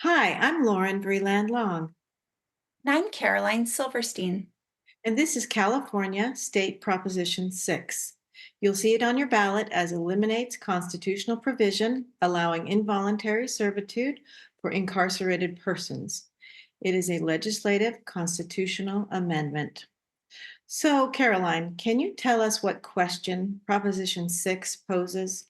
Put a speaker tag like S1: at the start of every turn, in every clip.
S1: Hi, I'm Lauren Breland Long,
S2: I'm Caroline Silverstein.
S1: and this is California State Proposition 6. You'll see it on your ballot as eliminates constitutional provision allowing involuntary servitude for incarcerated persons. It is a legislative constitutional amendment. So, Caroline, can you tell us what question Proposition 6 poses?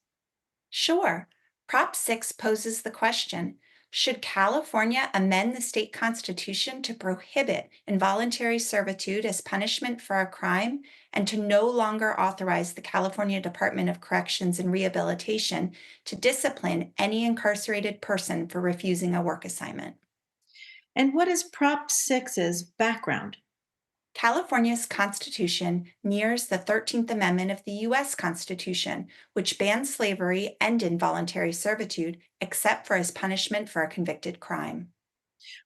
S2: Sure. Prop 6 poses the question: should California amend the state constitution to prohibit involuntary servitude as punishment for a crime and to no longer authorize the California Department of Corrections and Rehabilitation to discipline any incarcerated person for refusing a work assignment?
S1: And what is Prop 6's background?
S2: California's Constitution mirrors the 13th Amendment of the U.S. Constitution, which bans slavery and involuntary servitude except for as punishment for a convicted crime.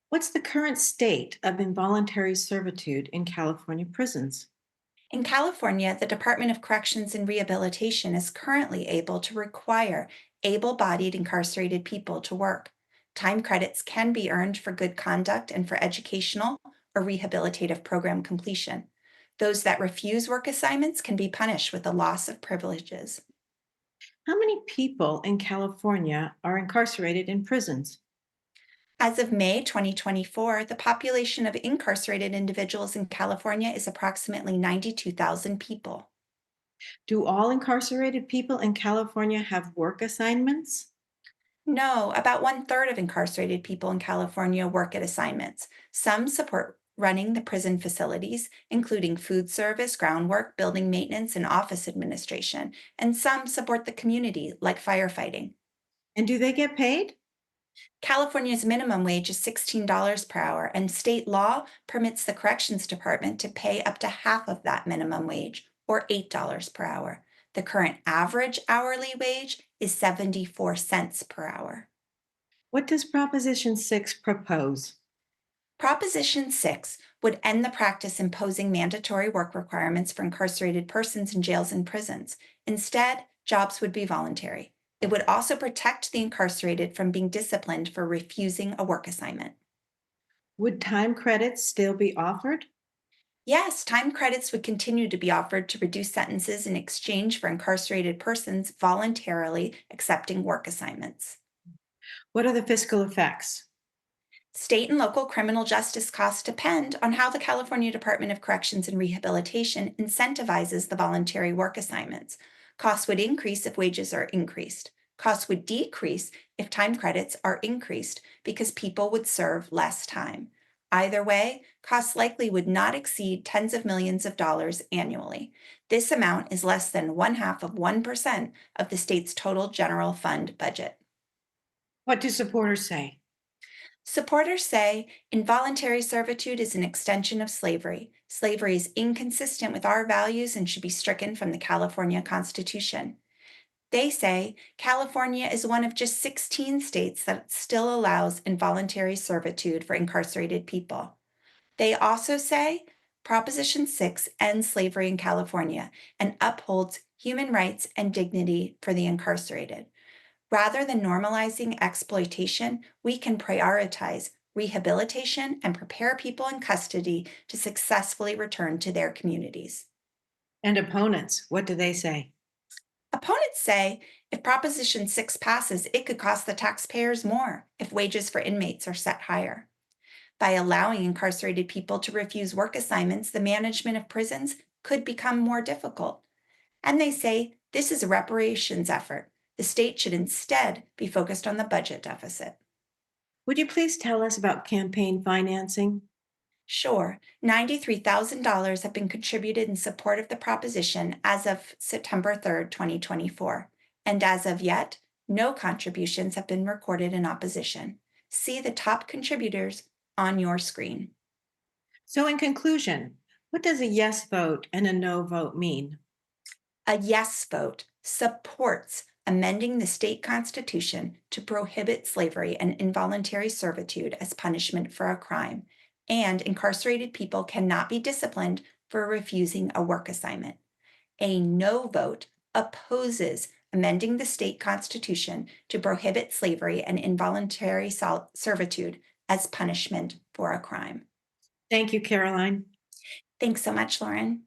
S1: What's the current state of involuntary servitude in California prisons?
S2: In California, the Department of Corrections and Rehabilitation is currently able to require able bodied incarcerated people to work. Time credits can be earned for good conduct and for educational or rehabilitative program completion. Those that refuse work assignments can be punished with the loss of privileges.
S1: How many people in California are incarcerated in prisons?
S2: As of May 2024, the population of incarcerated individuals in California is approximately 92,000 people.
S1: Do all incarcerated people in California have work assignments?
S2: No, about one-third of incarcerated people in California work at assignments. Some support running the prison facilities, including food service, groundwork, building maintenance, and office administration, and some support the community, like firefighting.
S1: And do they get paid?
S2: California's minimum wage is $16 per hour, and state law permits the corrections department to pay up to half of that minimum wage, or $8 per hour. The current average hourly wage is 74 cents per hour.
S1: What does Proposition 6 propose?
S2: Proposition 6 would end the practice imposing mandatory work requirements for incarcerated persons in jails and prisons. Instead, jobs would be voluntary. It would also protect the incarcerated from being disciplined for refusing a work assignment.
S1: Would time credits still be offered?
S2: Yes, time credits would continue to be offered to reduce sentences in exchange for incarcerated persons voluntarily accepting work assignments.
S1: What are the fiscal effects?
S2: State and local criminal justice costs depend on how the California Department of Corrections and Rehabilitation incentivizes the voluntary work assignments. Costs would increase if wages are increased. Costs would decrease if time credits are increased because people would serve less time. Either way, costs likely would not exceed tens of millions of dollars annually. This amount is less than one half of 1% of the state's total general fund budget.
S1: What do supporters say?
S2: Supporters say involuntary servitude is an extension of slavery. Slavery is inconsistent with our values and should be stricken from the California Constitution. They say California is one of just 16 states that still allows involuntary servitude for incarcerated people. They also say Proposition 6 ends slavery in California and upholds human rights and dignity for the incarcerated. Rather than normalizing exploitation, we can prioritize rehabilitation and prepare people in custody to successfully return to their communities.
S1: And opponents, what do they say?
S2: Opponents say if Proposition 6 passes, it could cost the taxpayers more if wages for inmates are set higher. By allowing incarcerated people to refuse work assignments, the management of prisons could become more difficult. And they say this is a reparations effort. The state should instead be focused on the budget deficit.
S1: Would you please tell us about campaign financing?
S2: Sure, $93,000 have been contributed in support of the proposition as of September 3rd, 2024. And as of yet, no contributions have been recorded in opposition. See the top contributors on your screen.
S1: So, in conclusion, what does a yes vote and a no vote mean?
S2: A yes vote supports amending the state constitution to prohibit slavery and involuntary servitude as punishment for a crime, and incarcerated people cannot be disciplined for refusing a work assignment. A no vote opposes amending the state constitution to prohibit slavery and involuntary servitude as punishment for a crime.
S1: Thank you, Caroline.
S2: Thanks so much, Lauren.